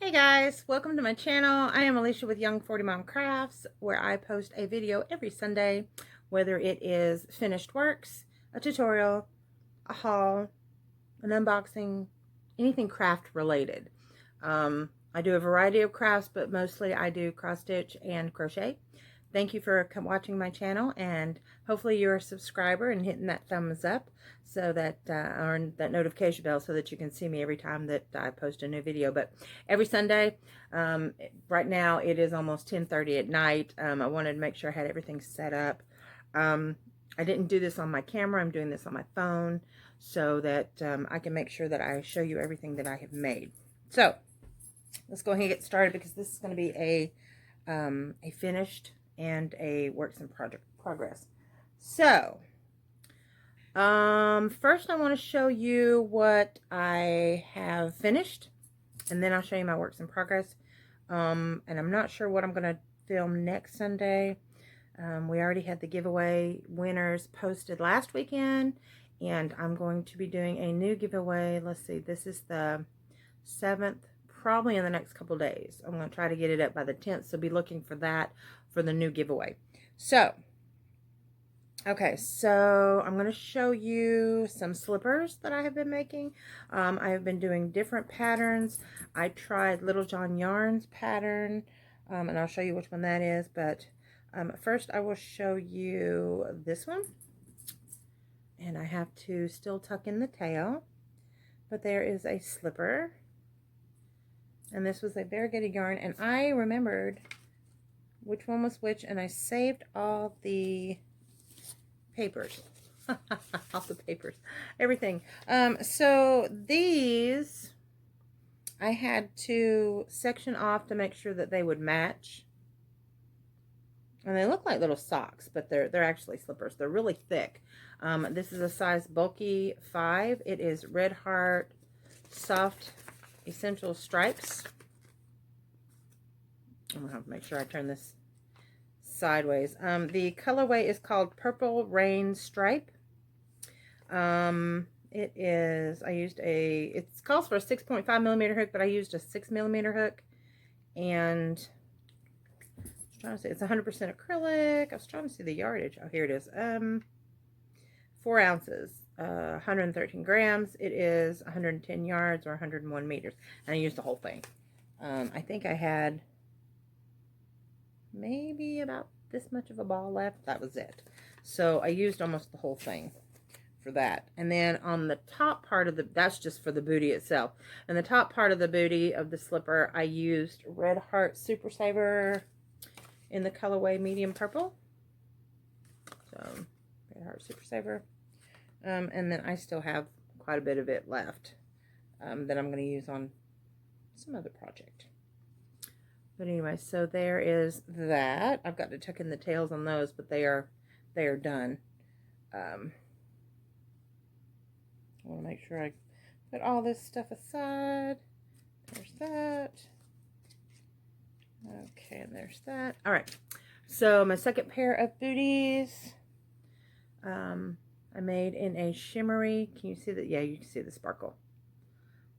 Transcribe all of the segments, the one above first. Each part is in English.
Hey guys, welcome to my channel. I am Alicia with Young 40 Mom Crafts, where I post a video every Sunday, whether it is finished works, a tutorial, a haul, an unboxing, anything craft related. I do a variety of crafts, but mostly I do cross stitch and crochet. Thank you for watching my channel, and hopefully you're a subscriber and hitting that thumbs up so that or that notification bell so that you can see me every time that I post a new video. But every Sunday, right now it is almost 10:30 at night. I wanted to make sure I had everything set up. I didn't do this on my camera. I'm doing this on my phone so that I can make sure that I show you everything that I have made. So let's go ahead and get started, because this is going to be a finished and a works in progress. So first I want to show you what I have finished, and then I'll show you my works in progress. And I'm not sure what I'm going to film next Sunday. We already had the giveaway winners posted last weekend, and I'm going to be doing a new giveaway. Let's see, this is the 7th, probably in the next couple days. I'm going to try to get it up by the 10th, so be looking for that for the new giveaway. So, okay, so I'm going to show you some slippers that I have been making. I have been doing different patterns. I tried Little John Yarn's pattern, and I'll show you which one that is, but first I will show you this one. And I have to still tuck in the tail, but there is a slipper. And this was a variegated yarn, and I remembered which one was which, and I saved all the papers. All the papers. Everything. So these I had to section off to make sure that they would match. And they look like little socks, but they're actually slippers. They're really thick. This is a size bulky 5. It is Red Heart Soft Essential Stripes. I'm going to have to make sure I turn this sideways. The colorway is called Purple Rain Stripe. It is, it calls for a 6.5 millimeter hook, but I used a 6 millimeter hook. And I was trying to say, it's 100% acrylic. I was trying to see the yardage. Oh, here it is. 4 ounces. 113 grams. It is 110 yards or 101 meters. And I used the whole thing. I think I had maybe about this much of a ball left. That was it. So I used almost the whole thing for that. And then on the top part of that's just for the booty itself. And the top part of the booty of the slipper, I used Red Heart Super Saver in the colorway medium purple. So Red Heart Super Saver. And then I still have quite a bit of it left that I'm going to use on some other project. But anyway, so there is that. I've got to tuck in the tails on those, but they are done. I want to make sure I put all this stuff aside. There's that. Okay, and there's that. All right. So my second pair of booties, I made in a shimmery. Can you see that? Yeah, you can see the sparkle.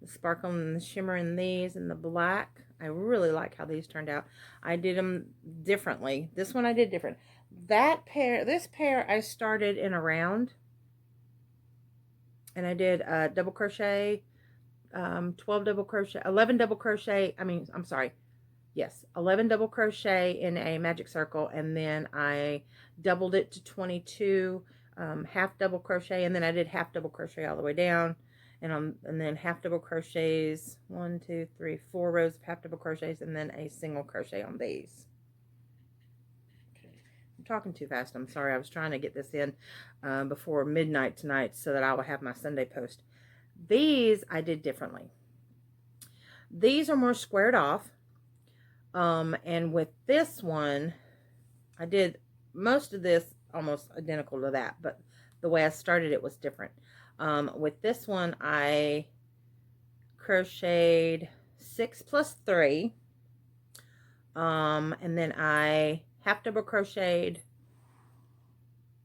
The sparkle and the shimmer in these, and the black. I really like how these turned out. I did them differently. This one I did different. This pair I started in a round. And I did double crochet, 12 double crochet, 11 double crochet. I'm sorry. Yes, 11 double crochet in a magic circle. And then I doubled it to 22, half double crochet. And then I did half double crochet all the way down. And then half double crochets, 1, 2, 3, 4 rows of half double crochets, and then a single crochet on these. Okay. I'm talking too fast. I'm sorry. I was trying to get this in before midnight tonight so that I will have my Sunday post. These I did differently. These are more squared off. And with this one, I did most of this almost identical to that, but the way I started it was different. With this one, I crocheted 6 plus 3, and then I half double crocheted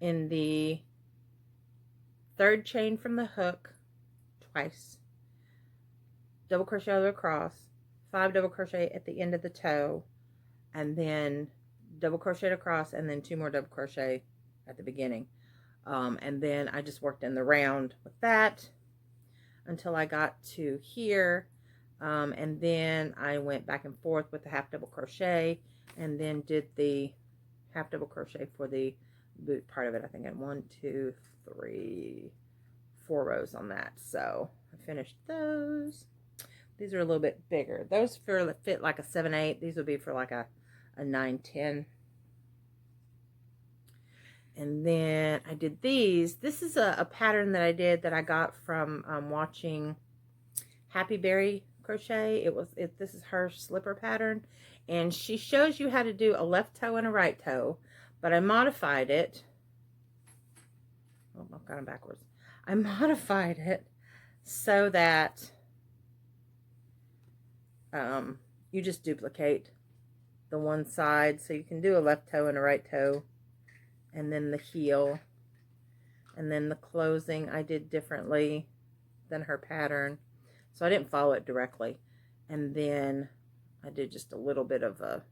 in the 3rd chain from the hook twice, double crochet all the way across, 5 double crochet at the end of the toe, and then double crochet across, and then 2 more double crochet at the beginning. And then I just worked in the round with that until I got to here. And then I went back and forth with the half double crochet, and then did the half double crochet for the boot part of it. I think I had 1, 2, 3, 4 rows on that. So I finished those. These are a little bit bigger. Those fit like a 7/8. These would be for like a 9/10. And then I did these. This is a pattern that I did that I got from watching Happy Berry Crochet. This is her slipper pattern, and she shows you how to do a left toe and a right toe, but I modified it. Oh, I've got them backwards. I modified it so that you just duplicate the one side, so you can do a left toe and a right toe, and then the heel, and then the closing I did differently than her pattern, so I didn't follow it directly. And then I did just a little bit of a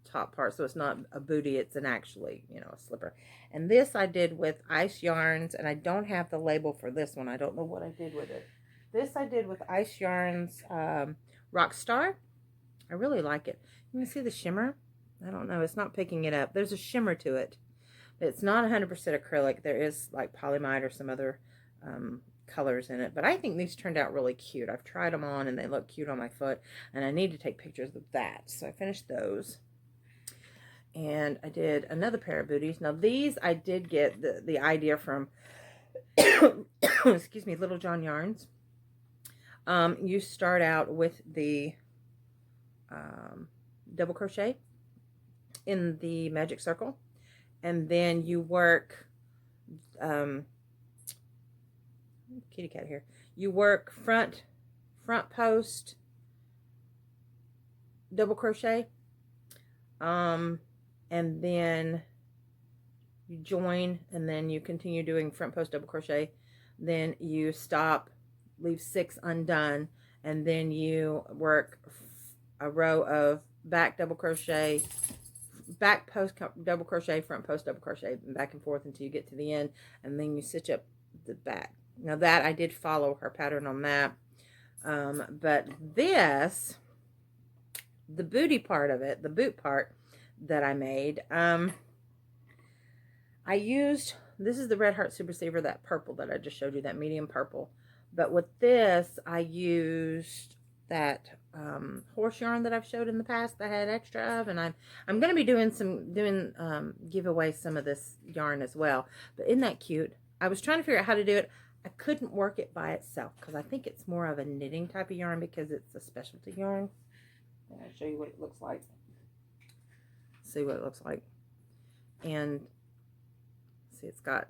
top part, so it's not a booty, it's an actually, you know, a slipper. And this I did with Ice Yarns, and I don't have the label for this one. I don't know what I did with it. This I did with Ice Yarns Rockstar. I really like it. You can see the shimmer. I don't know, it's not picking it up. There's a shimmer to it. It's not 100% acrylic. There is like polymide or some other colors in it, but I think these turned out really cute. I've tried them on and they look cute on my foot, and I need to take pictures of that. So I finished those, and I did another pair of booties. Now these I did get the idea from excuse me, Little John Yarns. You start out with the double crochet in the magic circle, and then you work kitty cat here. You work front post double crochet, and then you join, and then you continue doing front post double crochet. Then you stop, leave 6 undone, and then you work a row of back double crochet, back post double crochet, front post double crochet, and back and forth until you get to the end, and then you stitch up the back. Now that I did follow her pattern on that, but this, the booty part of it, the boot part that I made, I used, this is the Red Heart Super Saver, that purple that I just showed you, that medium purple. But with this, I used that horse yarn that I've showed in the past that I had extra of, and I'm going to be give away some of this yarn as well. But isn't that cute? I was trying to figure out how to do it. I couldn't work it by itself because I think it's more of a knitting type of yarn because it's a specialty yarn. And I'll show you what it looks like. See what it looks like. And see, it's got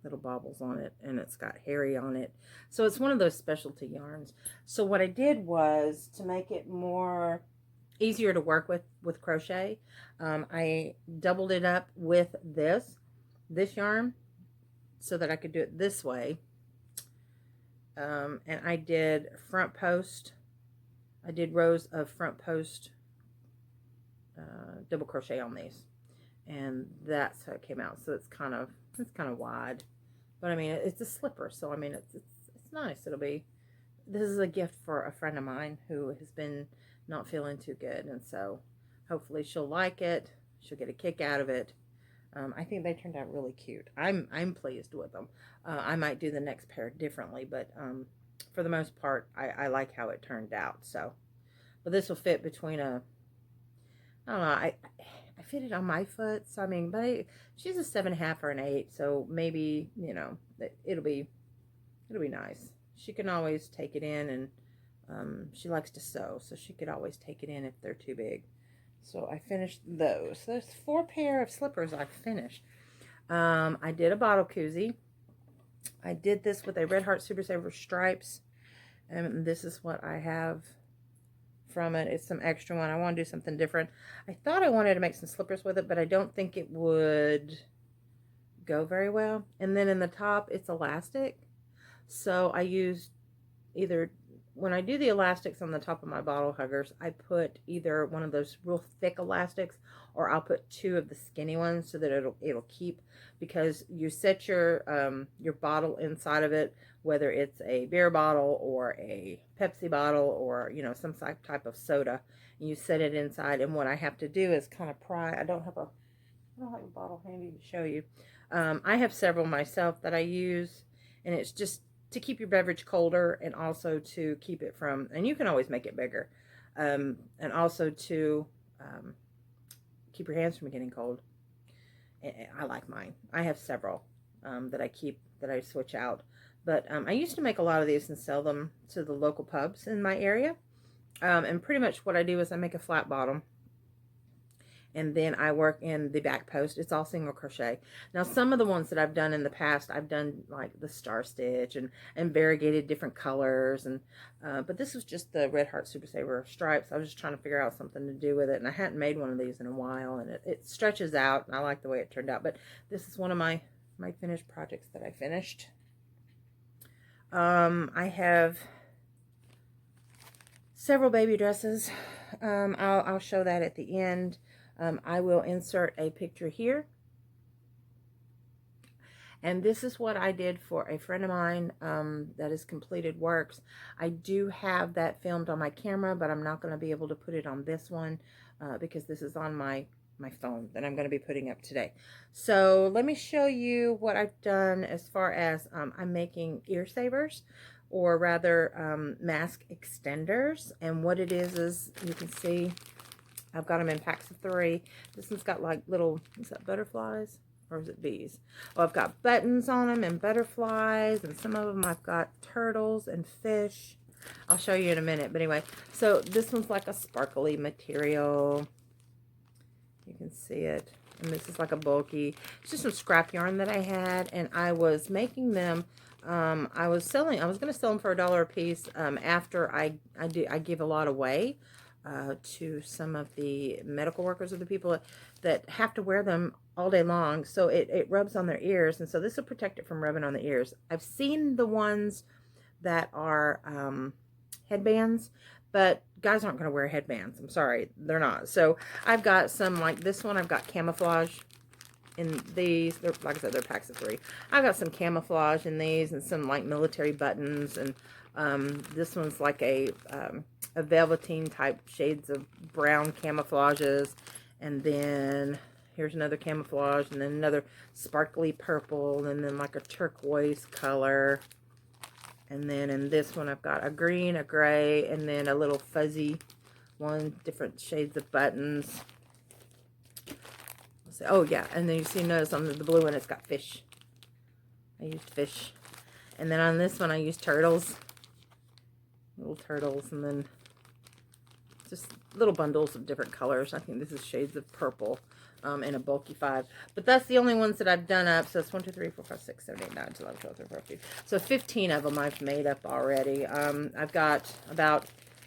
little baubles on it, and it's got hairy on it. So it's one of those specialty yarns. So what I did was, to make it more easier to work with crochet, I doubled it up with this yarn so that I could do it this way. And I did front post. I did rows of front post double crochet on these, and that's how it came out. So it's kind of wide, but I mean, it's a slipper, so I mean, it's nice. This is a gift for a friend of mine who has been not feeling too good, and so hopefully she'll like it. She'll get a kick out of it. I think they turned out really cute. I'm pleased with them. I might do the next pair differently, but for the most part, I like how it turned out. So, but this will fit between I don't know, I fit it on my foot, so I mean, but she's a 7.5 or an 8, so maybe, you know, it'll be nice. She can always take it in, and she likes to sew, so she could always take it in if they're too big. So I finished those. So there's 4 pair of slippers I finished. I did a bottle koozie. I did this with a Red Heart Super Saver stripes, and this is what I have from it. It's some extra one. I want to do something different. I thought I wanted to make some slippers with it, but I don't think it would go very well. And then in the top, it's elastic, so I used either when I do the elastics on the top of my bottle huggers, I put either one of those real thick elastics, or I'll put two of the skinny ones so that it'll keep, because you set your bottle inside of it, whether it's a beer bottle or a Pepsi bottle or, you know, some type of soda, and you set it inside. And what I have to do is kind of pry. I don't have a bottle handy to show you. I have several myself that I use, and it's just to keep your beverage colder, and also to keep it from, and you can always make it bigger, and also to keep your hands from getting cold. I like mine. I have several that I keep, that I switch out. But I used to make a lot of these and sell them to the local pubs in my area. And pretty much what I do is I make a flat bottom, and then I work in the back post. It's all single crochet. Now, some of the ones that I've done in the past, I've done like the star stitch and variegated different colors, and but this was just the Red Heart Super Saver stripes. I was just trying to figure out something to do with it, and I hadn't made one of these in a while, and it stretches out, and I like the way it turned out. But this is one of my finished projects that I finished. I have several baby dresses. I'll show that at the end. I will insert a picture here. And this is what I did for a friend of mine that has completed works. I do have that filmed on my camera, but I'm not going to be able to put it on this one because this is on my phone that I'm going to be putting up today. So let me show you what I've done as far as I'm making ear savers, or rather mask extenders. And what it is you can see I've got them in packs of 3. This one's got like little, is that butterflies? Or is it bees? Oh, I've got buttons on them and butterflies, and some of them I've got turtles and fish. I'll show you in a minute. But anyway, so this one's like a sparkly material. You can see it. And this is like a bulky, it's just some scrap yarn that I had, and I was making them. I was going to sell them for $1 a piece after I give a lot away to some of the medical workers, or the people that have to wear them all day long, so it rubs on their ears, and so this will protect it from rubbing on the ears. I've seen the ones that are headbands, but guys aren't going to wear headbands. I'm sorry, they're not. So I've got some, like this one, I've got camouflage in these. They're, like I said, they're packs of 3. I've got some camouflage in these, and some like military buttons, and this one's like a velveteen type shades of brown camouflages, and then here's another camouflage, and then another sparkly purple, and then like a turquoise color, and then in this one I've got a green, a gray, and then a little fuzzy one, different shades of buttons. Oh yeah, and then notice on the blue one it's got fish. I used fish. And then on this one I used turtles. Little turtles, and then just little bundles of different colors. I think this is shades of purple in a bulky 5. But that's the only ones that I've done up. So it's 1, 2, 3, 4, 5, 6, 7, 8, 9, 10, 11, 12, 13, 14, 15. So 15 of them I've made up already. I've got about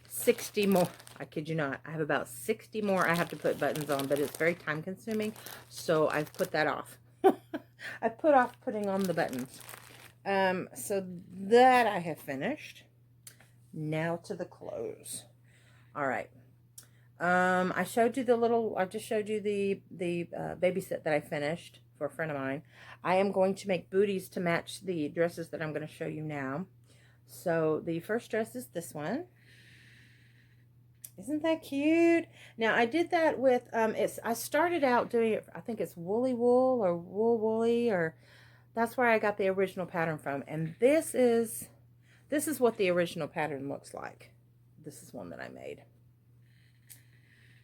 60 more. I kid you not. I have about 60 more I have to put buttons on, but it's very time consuming. So I've put that off. I put off putting on the buttons. So that I have finished. Now to the clothes. All right. I showed you I just showed you the baby set that I finished for a friend of mine. I am going to make booties to match the dresses that I'm going to show you now. So the first dress is this one. Isn't that cute? Now I did that with, I started out doing it, I think it's woolly wool or wool woolly, or that's where I got the original pattern from. And this is what the original pattern looks like. This is one that I made.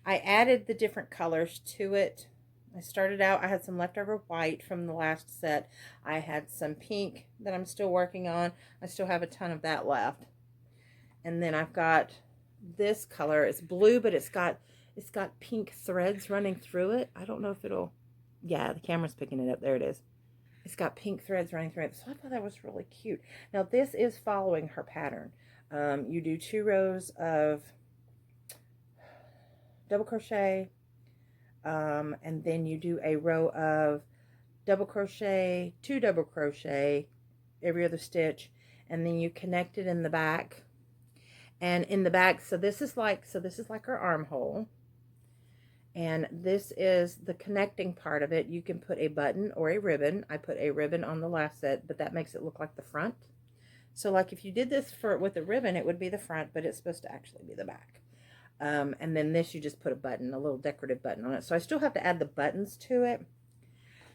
I added the different colors to it. I started out, I had some leftover white from the last set. I had some pink that I'm still working on. I still have a ton of that left. And then I've got this color. It's blue, but it's got pink threads running through it. I don't know if it'll, yeah, the camera's picking it up. There it is. It's got pink threads running through it. So I thought that was really cute. Now this is following her pattern. You do 2 rows of double crochet, and then you do a row of double crochet, 2 double crochet every other stitch, and then you connect it in the back, And in the back, so this is like our armhole. And this is the connecting part of it. You can put a button or a ribbon. I put a ribbon on the last set, but that makes it look like the front. So like if you did this with a ribbon, it would be the front, but it's supposed to actually be the back. And then this, you just put a button, a little decorative button on it. So I still have to add the buttons to it.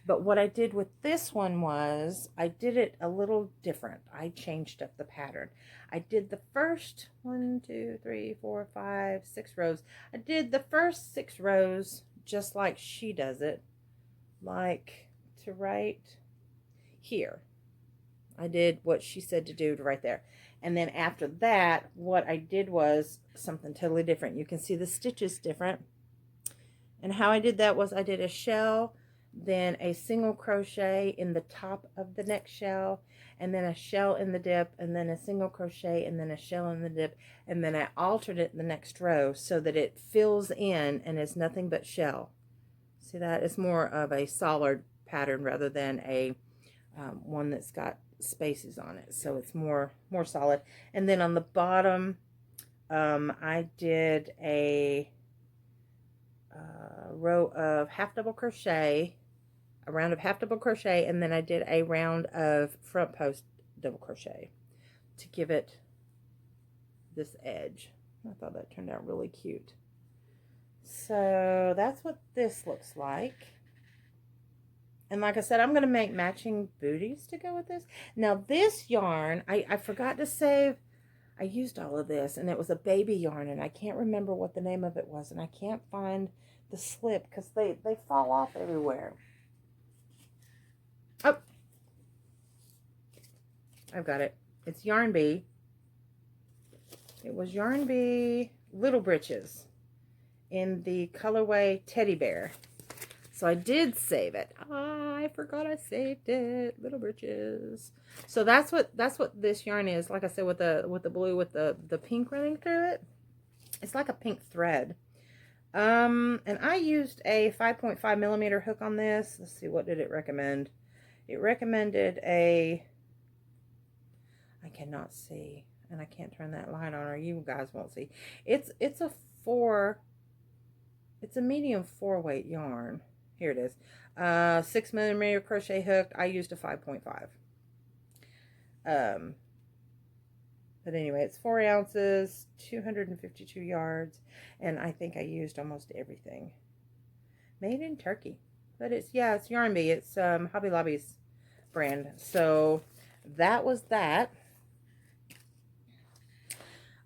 But what I did with this one was I did it a little different. I changed up the pattern. I did the first 1, 2, 3, 4, 5, 6 rows. I did the first 6 rows just like she does it, like to right here. I did what she said to do to right there. And then after that, what I did was something totally different. You can see the stitches different. And how I did that was I did a shell, then a single crochet in the top of the next shell, and then a shell in the dip, and then a single crochet, and then a shell in the dip, and then I altered it in the next row so that it fills in and is nothing but shell. See that? It's more of a solid pattern rather than a one that's got spaces on it, so it's more solid. And then on the bottom, I did a row of half double crochet, a round of half double crochet, and then I did a round of front post double crochet to give it this edge. I thought that turned out really cute. So that's what this looks like. And like I said, I'm going to make matching booties to go with this. Now this yarn, I forgot to save. I used all of this, and it was a baby yarn, and I can't remember what the name of it was, and I can't find the slip because they fall off everywhere. Oh, I've got it. It's Yarn Bee. It was Yarn Bee Little Britches in the colorway Teddy Bear. So I did save it. I forgot I saved it. Little Britches. So that's what this yarn is. Like I said, with the blue with the pink running through it. It's like a pink thread. And I used a 5.5 millimeter hook on this. Let's see, what did it recommend? It recommended a, I cannot see, and I can't turn that light on, or you guys won't see. It's a medium 4-weight yarn. Here it is. 6 millimeter crochet hook. I used a 5.5. But anyway, it's 4 ounces, 252 yards, and I think I used almost everything. Made in Turkey. But it's Yarn Bee. It's Hobby Lobby's brand. So that was that.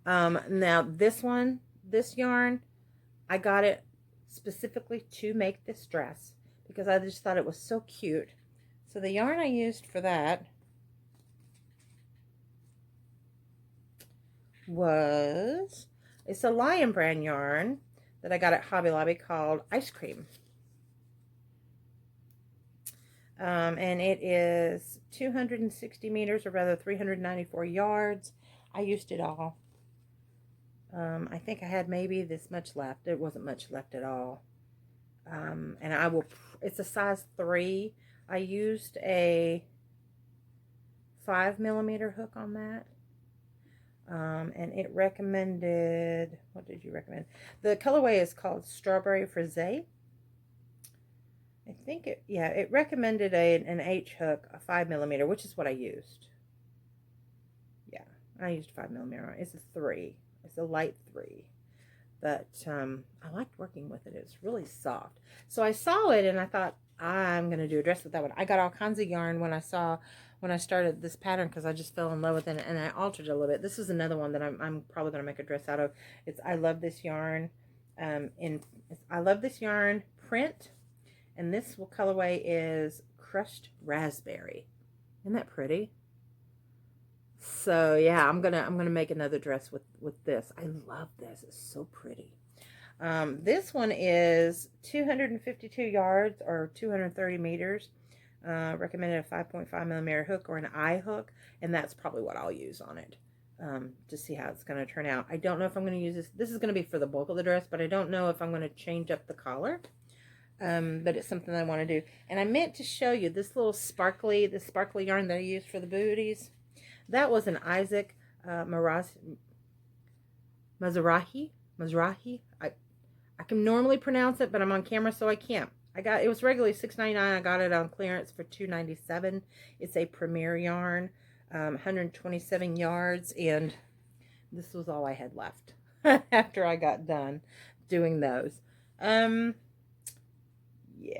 Now this yarn, I got it specifically to make this dress because I just thought it was so cute. So the yarn I used for that it's a Lion brand yarn that I got at Hobby Lobby called Ice Cream. And it is 260 meters, or rather 394 yards. I used it all. I think I had maybe this much left. It wasn't much left at all. And it's a size 3. I used a 5 millimeter hook on that. And it recommended, what did you recommend? The colorway is called Strawberry Frisee. I think it recommended an H hook, a 5 millimeter, which is what I used. Yeah, I used 5 millimeter. It's a 3. It's a light 3. But I liked working with it. It's really soft. So I saw it and I thought, I'm going to do a dress with that one. I got all kinds of yarn when I started this pattern because I just fell in love with it, and I altered it a little bit. This is another one that I'm probably going to make a dress out of. I love this yarn. I love this yarn print, and this colorway is Crushed Raspberry. Isn't that pretty? So yeah, I'm gonna make another dress with this. I love this. It's so pretty. This one is 252 yards or 230 meters. Recommended a 5.5 millimeter hook or an eye hook, and that's probably what I'll use on it to see how it's going to turn out. I don't know if I'm going to use this. This is going to be for the bulk of the dress, but I don't know if I'm going to change up the collar. But it's something I want to do. And I meant to show you this little sparkly yarn that I used for the booties. That was an Isaac Mizrahi. I can normally pronounce it, but I'm on camera, so I can't. It was regularly $6.99. I got it on clearance for $2.97. It's a Premier yarn, 127 yards, and this was all I had left after I got done doing those. Yeah,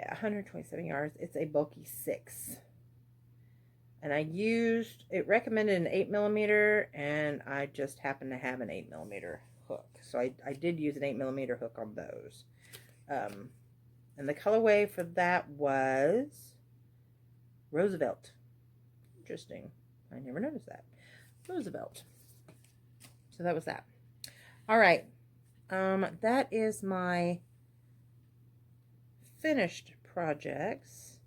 127 yards. It's a bulky 6. And it recommended an 8mm, and I just happened to have an 8mm hook. So I did use an 8mm hook on those. And the colorway for that was Roosevelt. Interesting. I never noticed that. Roosevelt. So that was that. All right. That is my finished projects.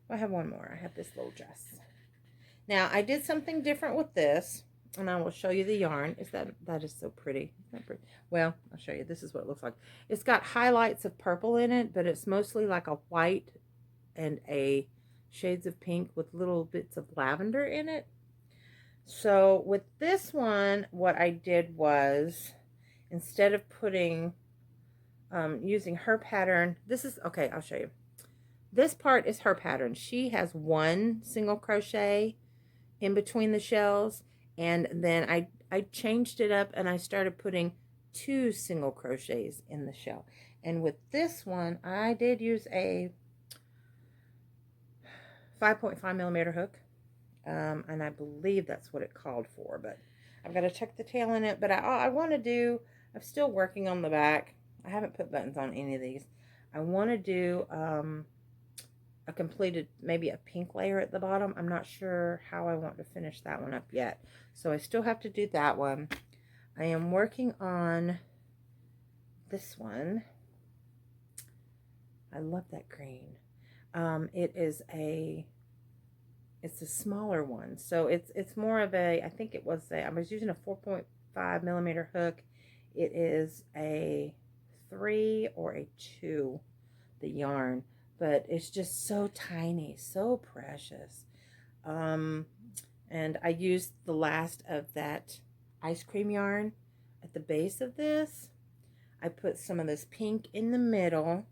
I have one more. I have this little dress. Now, I did something different with this, and I will show you the yarn. That is so pretty. Isn't that pretty? Well, I'll show you. This is what it looks like. It's got highlights of purple in it, but it's mostly like a white and a shades of pink with little bits of lavender in it. So with this one, what I did was, instead of putting, using her pattern, okay, I'll show you. This part is her pattern. She has one single crochet in between the shells, and then I changed it up and I started putting 2 single crochets in the shell. And with this one, I did use a 5.5mm hook, and I believe that's what it called for, but I've got to tuck the tail in it. But I'm still working on the back. I haven't put buttons on any of these. I want to do a completed, maybe a pink layer at the bottom. I'm not sure how I want to finish that one up yet. So I still have to do that one. I am working on this one. I love that green. It's a smaller one. So it's more of I was using a 4.5mm hook. It is a 3 or a 2, the yarn. But it's just so tiny, so precious. And I used the last of that ice cream yarn at the base of this. I put some of this pink in the middle,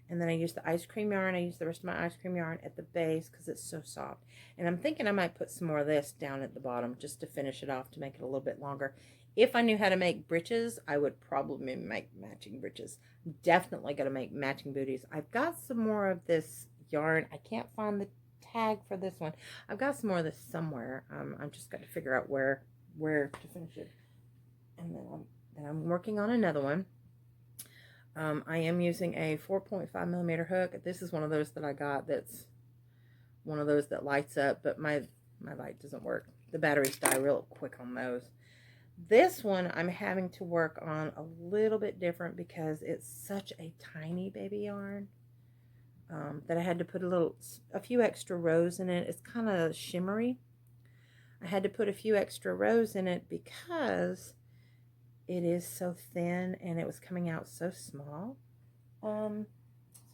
and then I used the ice cream yarn. I used the rest of my ice cream yarn at the base because it's so soft. And I'm thinking I might put some more of this down at the bottom just to finish it off, to make it a little bit longer. If I knew how to make breeches, I would probably make matching breeches. I'm definitely going to make matching booties. I've got some more of this yarn. I can't find the tag for this one. I've got some more of this somewhere. I'm just got to figure out where to finish it. And then I'm working on another one. I am using a 4.5mm hook. This is one of those that I got that's one of those that lights up, but my light doesn't work. The batteries die real quick on those. This one I'm having to work on a little bit different because it's such a tiny baby yarn that I had to put a few extra rows in it. It's kind of shimmery. I had to put a few extra rows in it because it is so thin and it was coming out so small. So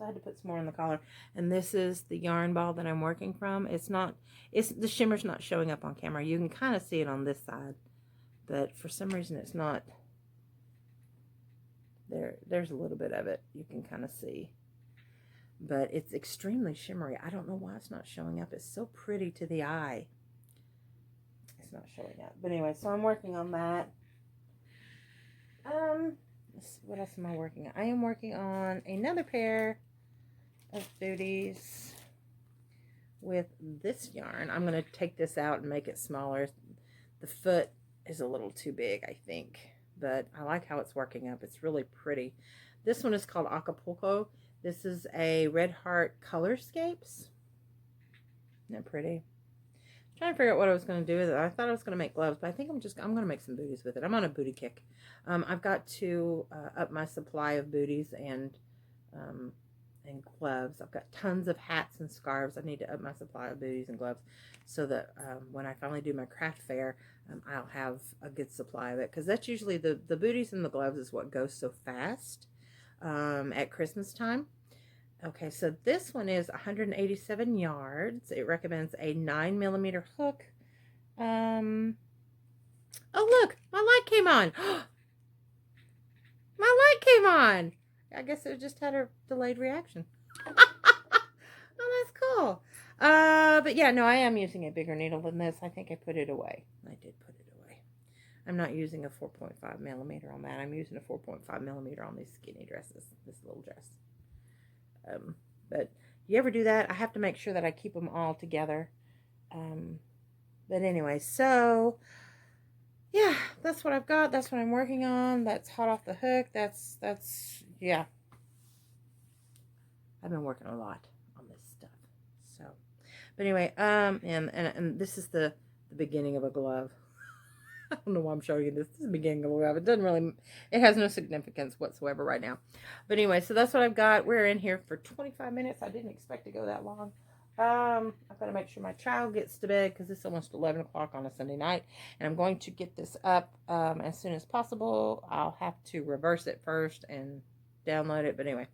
I had to put some more in the collar. And this is the yarn ball that I'm working from. The shimmer's not showing up on camera. You can kind of see it on this side, but for some reason it's not. There's a little bit of it you can kind of see, but it's extremely shimmery. I don't know why it's not showing up. It's so pretty to the eye. It's not showing up. But anyway, so I'm working on that. What else am I working on? I am working on another pair of booties with this yarn. I'm going to take this out and make it smaller. The foot is a little too big, I think, but I like how it's working up. It's really pretty. This one is called Acapulco. This is a Red Heart Colorscapes. Isn't that pretty? I'm trying to figure out what I was going to do with it. I thought I was going to make gloves, but I think I'm going to make some booties with it. I'm on a booty kick. I've got to up my supply of booties and gloves. I've got tons of hats and scarves. I need to up my supply of booties and gloves so that when I finally do my craft fair, I'll have a good supply of it, because that's usually the booties and the gloves is what goes so fast at Christmas time. Okay, so this one is 187 yards. It recommends a 9mm hook. Oh, look, my light came on. My light came on. I guess it just had a delayed reaction. Oh, that's cool. But yeah, no, I am using a bigger needle than this. I think I put it away. I did put it away. I'm not using a 4.5 millimeter on that. I'm using a 4.5 millimeter on these skinny dresses, this little dress. But you ever do that? I have to make sure that I keep them all together. But anyway, so yeah, that's what I've got. That's what I'm working on. That's hot off the hook. Yeah. I've been working a lot on this stuff. So, but anyway, and this is the beginning of a glove. I don't know why I'm showing you this. This is the beginning of a glove. It doesn't really, it has no significance whatsoever right now. But anyway, so that's what I've got. We're in here for 25 minutes. I didn't expect to go that long. I've got to make sure my child gets to bed because it's almost 11 o'clock on a Sunday night. And I'm going to get this up as soon as possible. I'll have to reverse it first and download it. But anyway,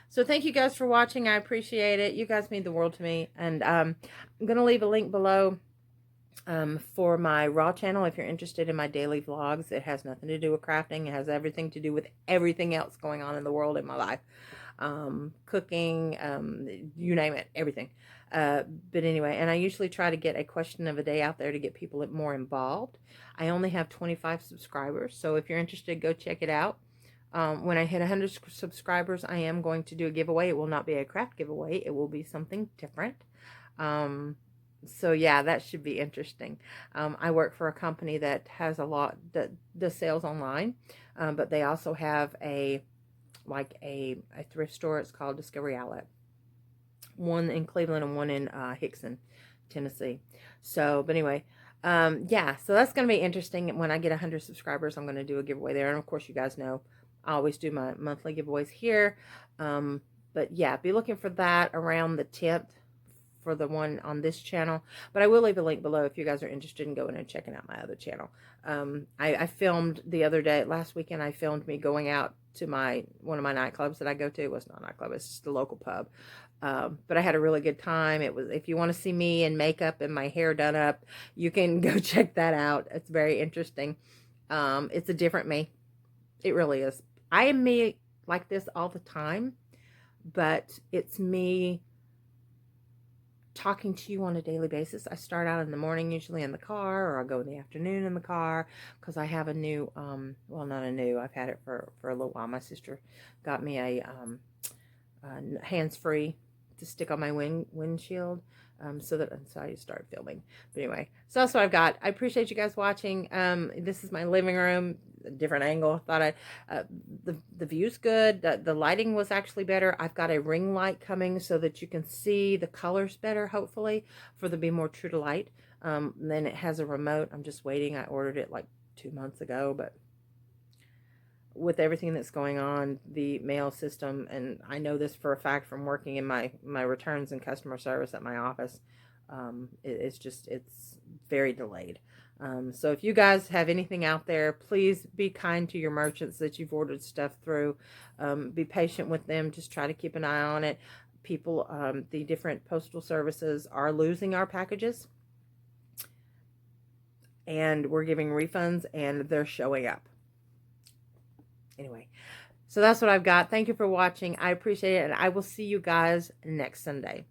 so thank you guys for watching. I appreciate it. You guys mean the world to me. And I'm going to leave a link below for my Raw channel if you're interested in my daily vlogs. It has nothing to do with crafting. It has everything to do with everything else going on in the world in my life. Cooking, you name it, everything. But anyway, and I usually try to get a question of a day out there to get people more involved. I only have 25 subscribers, so if you're interested, go check it out. When I hit 100 subscribers, I am going to do a giveaway. It will not be a craft giveaway. It will be something different. So yeah, that should be interesting. I work for a company that has a lot that does sales online, but they also have a thrift store. It's called Discovery Outlet. One in Cleveland and one in Hickson, Tennessee. So, but anyway, yeah, so that's going to be interesting. When I get 100 subscribers, I'm going to do a giveaway there. And of course, you guys know I always do my monthly giveaways here. But yeah, be looking for that around the 10th for the one on this channel. But I will leave a link below if you guys are interested in going and checking out my other channel. I filmed the other day, last weekend, I filmed me going out to one of my nightclubs that I go to. It was not a nightclub, it's just a local pub. But I had a really good time. It was, if you want to see me in makeup and my hair done up, you can go check that out. It's very interesting. It's a different me. It really is. I am me like this all the time, but it's me talking to you on a daily basis. I start out in the morning, usually in the car, or I'll go in the afternoon in the car, because I have a new, well, not a new, I've had it for a little while. My sister got me a hands-free to stick on my windshield, so I started filming. But anyway, so that's what I've got. I appreciate you guys watching. This is my living room, a different angle. Thought the view's good. The lighting was actually better. I've got a ring light coming so that you can see the colors better, hopefully, for them to be more true to light. Then it has a remote. I'm just waiting. I ordered it like 2 months ago, but with everything that's going on, the mail system, and I know this for a fact from working in my returns and customer service at my office, it's very delayed. So if you guys have anything out there, please be kind to your merchants that you've ordered stuff through. Be patient with them. Just try to keep an eye on it. People, the different postal services are losing our packages, and we're giving refunds, and they're showing up. Anyway, so that's what I've got. Thank you for watching. I appreciate it, and I will see you guys next Sunday.